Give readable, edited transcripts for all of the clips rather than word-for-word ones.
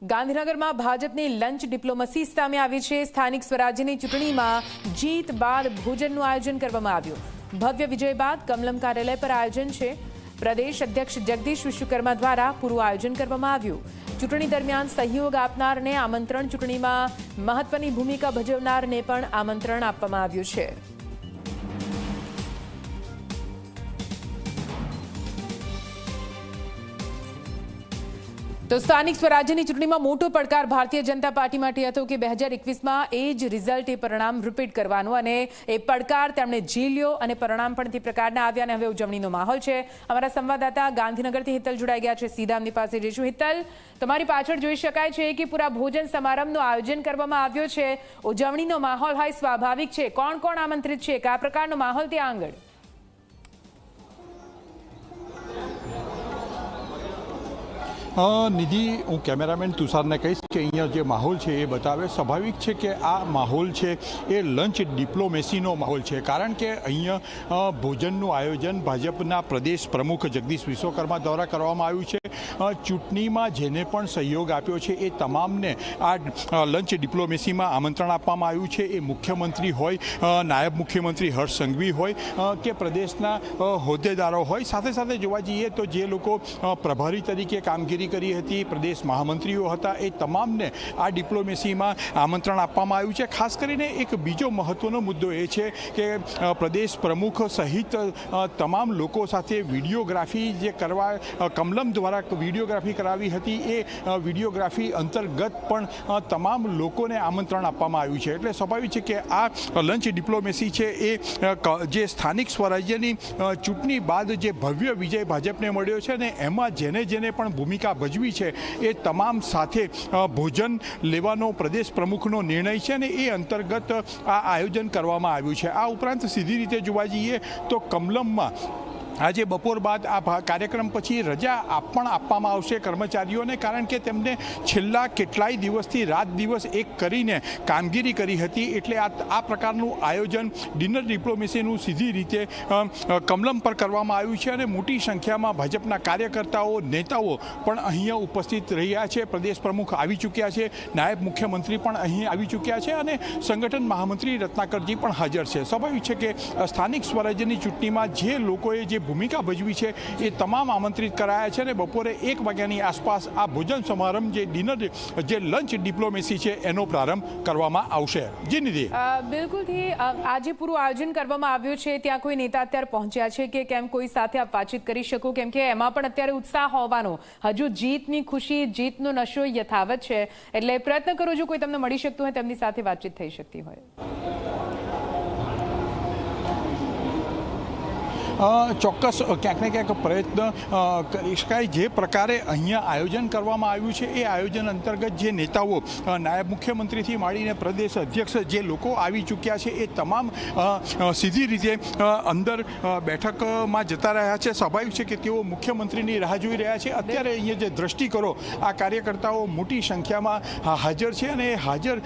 ગાંધીનગરમાં ભાજપની lunch diplomacy સામે આવી છે। સ્થાનિક સ્વરાજ્યની ચૂંટણીમાં જીત બાદ ભોજનનું આયોજન કરવામાં આવ્યું। ભવ્ય વિજય બાદ કમલમ કાર્યાલય પર આયોજન છે। પ્રદેશ અધ્યક્ષ જગદીશ વિશ્વકર્મા દ્વારા પૂરું આયોજન કરવામાં આવ્યું। ચૂંટણી દરમિયાન સહયોગ આપનારને આમંત્રણ, ચૂંટણીમાં મહત્વની ભૂમિકા ભજવનારને પણ આમંત્રણ આપવામાં આવ્યું છે। તો સ્થાનિક સ્વરાજ્યની ચૂંટણીમાં મોટો પડકાર ભારતીય જનતા પાર્ટી માટે હતો કે 2021માં એ જ રિઝલ્ટ, એ પરિણામ રિપીટ કરવાનું, અને એ પડકાર તેમણે ઝીલ્યો અને પરિણામ પણ તે પ્રકારના આવ્યા અને હવે ઉજવણીનો માહોલ છે। અમારા સંવાદદાતા ગાંધીનગરથી હિતલ જોડાઈ ગયા છે, સીધા એમની પાસે જઈશું। હિતલ, તમારી પાછળ જોઈ શકાય છે કે પૂરા ભોજન સમારંભનું આયોજન કરવામાં આવ્યો છે। ઉજવણીનો માહોલ હોય સ્વાભાવિક છે, કોણ કોણ આમંત્રિત છે, કયા પ્રકારનો માહોલ ત્યાં આગળ? નિધિ, હું કેમેરામેન તુષારને કહીશ કે અહીંયા જે માહોલ છે એ બતાવે। સ્વાભાવિક છે કે આ માહોલ છે એ લંચ ડિપ્લોમેસીનો માહોલ છે, કારણ કે અહીંયા ભોજનનું આયોજન ભાજપના પ્રદેશ પ્રમુખ જગદીશ વિશ્વકર્મા દ્વારા કરવામાં આવ્યું છે। ચૂંટણીમાં જેને પણ સહયોગ આપ્યો છે એ તમામને આ લંચ ડિપ્લોમેસીમાં આમંત્રણ આપવામાં આવ્યું છે। એ મુખ્યમંત્રી હોય, નાયબ મુખ્યમંત્રી હર્ષ સંઘવી હોય કે પ્રદેશના હોદ્દેદારો હોય, સાથે સાથે જોવા જઈએ તો જે લોકો પ્રભારી તરીકે કામગીરી કરી હતી, પ્રદેશ મહામંત્રીઓ હતા, એ તમામને આ ડિપ્લોમેસીમાં આમંત્રણ આપવામાં આવ્યું છે। ખાસ કરીને એક બીજો મહત્વનો મુદ્દો એ છે કે પ્રદેશ પ્રમુખ સહિત તમામ લોકો સાથે વિડીયોગ્રાફી જે કરવા કમલમ દ્વારા વિડીયોગ્રાફી કરાવી હતી, એ વિડીયોગ્રાફી અંતર્ગત પણ તમામ લોકોને આમંત્રણ આપવામાં આવ્યું છે। એટલે સ્વાભાવિક છે કે આ લંચ ડિપ્લોમેસી છે એ જે સ્થાનિક સ્વરાજ્યની ચૂંટણી બાદ જે ભવ્ય વિજય ભાજપને મળ્યો છે ને, એમાં જેને પણ ભૂમિકા ભજવી છે એ તમામ સાથે ભોજન લેવાનો પ્રદેશ પ્રમુખનો નિર્ણય છે ને એ અંતર્ગત આ આયોજન કરવામાં આવ્યું છે। આ ઉપરાંત સીધી રીતે જોવા જઈએ તો કમલમમાં આજે બપોર બાદ આ કાર્યક્રમ પછી રજા પણ આપવામાં આવશે કર્મચારીઓને, કારણ કે તેમને છેલ્લા કેટલાય દિવસથી રાત દિવસ એક કરીને કામગીરી કરી હતી। એટલે આ પ્રકારનું આયોજન ડિનર ડિપ્લોમેસીનું સીધી રીતે કમલમ પર કરવામાં આવ્યું છે અને મોટી સંખ્યામાં ભાજપના કાર્યકર્તાઓ, નેતાઓ પણ અહીંયા ઉપસ્થિત રહ્યા છે। પ્રદેશ પ્રમુખ આવી ચૂક્યા છે, નાયબ મુખ્યમંત્રી પણ અહીં આવી ચૂક્યા છે અને સંગઠન મહામંત્રી રત્નાકરજી પણ હાજર છે। સ્વાભાવિક છે કે સ્થાનિક સ્વરાજ્યની ચૂંટણીમાં જે લોકોએ જે ભૂમિકા ભજવી છે એ તમામ આમંત્રિત કરાયા છે અને બપોરે 1 વાગ્યાની આસપાસ આ ભોજન સમારંભ, જે ડિનર, જે લંચ ડિપ્લોમેસી છે એનો પ્રારંભ કરવામાં આવશે। જી નિધિ, બિલકુલથી આજે પૂરું આયોજન કરવામાં આવ્યું છે। ત્યાં કોઈ નેતા અત્યારે પહોંચ્યા છે કે કેમ, કોઈ સાથે આપ વાતચીત કરી શકો? કેમ કે એમાં પણ અત્યારે ઉત્સાહ હોવાનો, હજુ જીતની ખુશી, જીતનો નશો યથાવત છે, એટલે પ્રયત્ન કરો જો કોઈ તમને મળી શકતું હોય તેમની સાથે વાતચીત થઈ શકતી હોય। ચોક્કસ ક્યાંક ને ક્યાંક પ્રયત્ન કરી શકાય। જે પ્રકારે અહીંયા આયોજન કરવામાં આવ્યું છે એ આયોજન અંતર્ગત જે નેતાઓ, નાયબ મુખ્યમંત્રીથી માંડીને પ્રદેશ અધ્યક્ષ, જે લોકો આવી ચૂક્યા છે એ તમામ સીધી રીતે અંદર બેઠકમાં જતા રહ્યા છે। સ્વાભાવિક છે કે તેઓ મુખ્યમંત્રીની રાહ જોઈ રહ્યા છે। અત્યારે અહીંયા જે દ્રષ્ટિ કરો, આ કાર્યકર્તાઓ મોટી સંખ્યામાં હાજર છે અને હાજર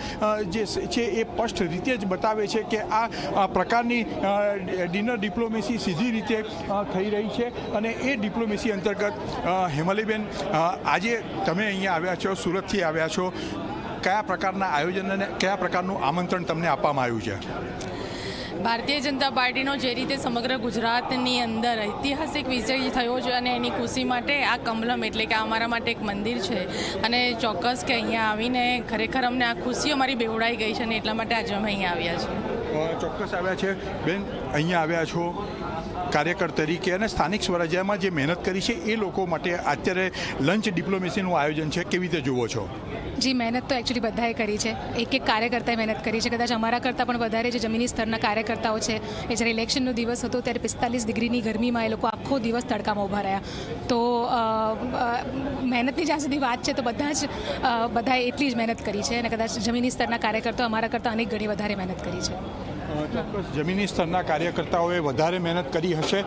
જે છે એ સ્પષ્ટ રીતે જ બતાવે છે કે આ પ્રકારની ડિનર ડિપ્લોમેસી સીધી રીતે થઈ રહી છે અને એ ડિપ્લોમેસી અંતર્ગત હેમલીબેન, આજે તમે અહીંયા આવ્યા છો, સુરતથી આવ્યા છો, કયા પ્રકારના આયોજન અને કયા પ્રકારનું આમંત્રણ તમને આપવામાં આવ્યું છે? ભારતીય જનતા પાર્ટીનો જે રીતે સમગ્ર ગુજરાતની અંદર ઐતિહાસિક વિજય થયો છે અને એની ખુશી માટે આ કમલમ, એટલે કે અમારા માટે એક મંદિર છે અને ચોક્કસ કે અહીંયા આવીને ખરેખર અમને આ ખુશી અમારી બેવડાઈ ગઈ છે અને એટલા માટે આજે અમે અહીંયા આવ્યા છીએ। ચોક્કસ આવ્યા છે બેન, અહીંયા આવ્યા છો કાર્યકર તરીકે અને સ્થાનિક સ્વરાજ્યમાં જે મહેનત કરી છે એ લોકો માટે અત્યારે લંચ ડિપ્લોમેસીનું આયોજન છે, કેવી રીતે જુઓ છો? જી, મહેનત તો એકચ્યુઅલી બધાએ કરી છે, એક કાર્યકર્તાએ મહેનત કરી છે, કદાચ અમારા કરતાં પણ વધારે જે જમીની સ્તરના કાર્યકર્તાઓ છે એ જ્યારે ઇલેક્શનનો દિવસ હતો ત્યારે 45 ડિગ્રીની ગરમીમાં એ લોકો આખો દિવસ તડકામાં ઊભા રહ્યા। તો મહેનતની જ્યાં સુધી વાત છે તો બધાએ એટલી જ મહેનત કરી છે અને કદાચ જમીની સ્તરના કાર્યકર્તાઓ અમારા કરતાં અનેક ગણી વધારે મહેનત કરી છે। ચોક્કસ જમીની સ્તરના કાર્યકર્તાઓએ વધારે મહેનત કરી હશે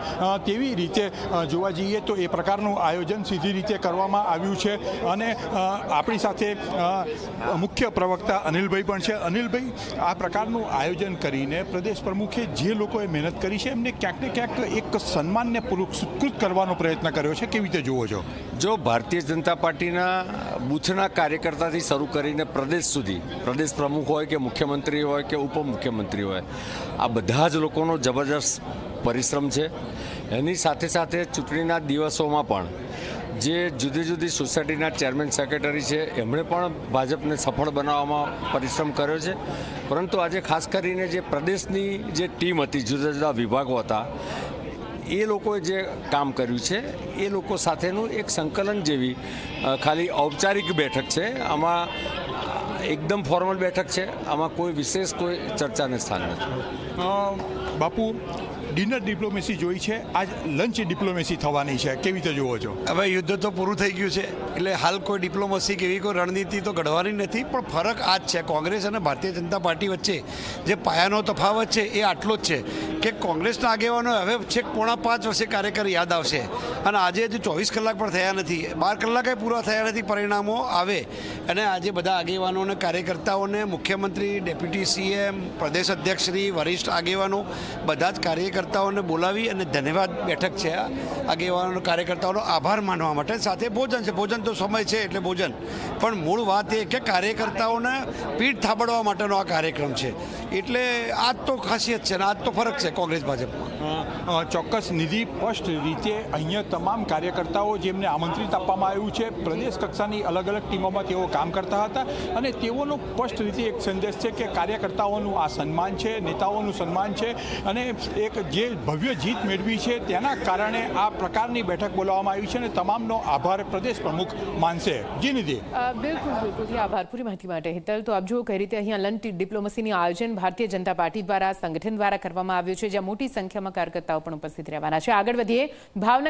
તેવી રીતે જોવા જઈએ તો એ પ્રકારનું આયોજન સીધી રીતે કરવામાં આવ્યું છે અને આપણી સાથે મુખ્ય પ્રવક્તા અનિલભાઈ પણ છે. અનિલભાઈ, આ પ્રકારનું આયોજન કરીને પ્રદેશ પ્રમુખે જે લોકોએ મહેનત કરી છે એમને ક્યાંક ને ક્યાંક એક સન્માનને પુરસ્કૃત કરવાનો પ્રયત્ન કર્યો છે, કેવી રીતે જુઓ છો? જો ભારતીય જનતા પાર્ટીના બૂથના કાર્યકર્તાથી શરૂ કરીને પ્રદેશ સુધી, પ્રદેશ પ્રમુખ હોય કે મુખ્યમંત્રી હોય કે ઉપમુખ્યમંત્રી હોય, આ બધા જ લોકોનો જબરજસ્ત પરિશ્રમ છે. એની સાથે સાથે ચૂંટણીના દિવસોમાં પણ જે જુદી જુદી સોસાયટીના ચેરમેન સેક્રેટરી છે એમણે પણ ભાજપને સફળ બનાવવામાં પરિશ્રમ કર્યો છે. પરંતુ આજે ખાસ કરીને જે પ્રદેશની જે ટીમ હતી, જુદા જુદા વિભાગો હતા, એ લોકોએ જે કામ કર્યું છે એ લોકો સાથેનું એક સંકલન જેવી ખાલી ઔપચારિક બેઠક છે. આમાં એકદમ ફોર્મલ બેઠક છે. આમાં કોઈ વિશેષ કોઈ ચર્ચાને સ્થાન નથી. બાપુ, ડિનર ડિપ્લોમેસી જોઈ છે, આજ લંચ ડિપ્લોમેસી થવાની છે, કેવી રીતે જુઓ છો? હવે યુદ્ધ તો પૂરું થઈ ગયું છે એટલે હાલ કોઈ ડિપ્લોમસી કે એવી કોઈ રણનીતિ તો ઘડવાની નથી. પણ ફરક આ જ છે, કોંગ્રેસ અને ભારતીય જનતા પાર્ટી વચ્ચે જે પાયાનો તફાવત છે એ આટલો જ છે કે કોંગ્રેસના આગેવાનો હવે છેક 4.5 વર્ષે કાર્યકર યાદ આવશે અને આજે હજુ 24 કલાક પણ થયા નથી, 12 કલાકે પૂરા થયા નથી, પરિણામો આવે. અને આજે બધા આગેવાનો અને કાર્યકર્તાઓને મુખ્યમંત્રી, ડેપ્યુટી સીએમ, પ્રદેશ અધ્યક્ષશ્રી, વરિષ્ઠ આગેવાનો બધા જ કાર્યકર્તાઓને બોલાવી અને ધન્યવાદ બેઠક છે. આગેવાનો કાર્યકર્તાઓનો આભાર માનવા માટે સાથે ભોજન છે. ભોજન તો સમય છે એટલે ભોજન, પણ મૂળ વાત એ કે કાર્યકર્તાઓને પીઠ થાબડવા માટેનો આ કાર્યક્રમ છે. એટલે આ જ તો ખાસિયત છે અને આ જ તો ફરક છે કોંગ્રેસ ભાજપમાં. ચોક્કસ નિધિ, સ્પષ્ટ રીતે અહીંયા તમામ કાર્યકર્તાઓ જેમને આમંત્રિત આપવામાં આવ્યું છે, પ્રદેશ કક્ષાની અલગ અલગ ટીમોમાં તેઓ કામ કરતા હતા અને તેઓનો સ્પષ્ટ રીતે એક સંદેશ છે કે કાર્યકર્તાઓનું આ સન્માન છે, નેતાઓનું સન્માન છે અને એક જે ભવ્ય જીત મેળવી છે તેના કારણે આ પ્રકારની બેઠક બોલાવવામાં આવી છે અને તમામનો આભાર પ્રદેશ પ્રમુખ માનશે. જી નિધિ. બિલકુલ બિલકુલ, આભાર પૂરી માહિતી માટે હિતલ. તો આપ જુઓ કઈ રીતે અહીંયા લંચ ડિપ્લોમસીનું આયોજન ભારતીય જનતા પાર્ટી દ્વારા, સંગઠન દ્વારા કરવામાં આવ્યું છે, જ્યાં મોટી સંખ્યામાં કાર્યકર્તાઓ પણ ઉપસ્થિત રહેવાના છે. આગળ વધીએ ભાવનગર.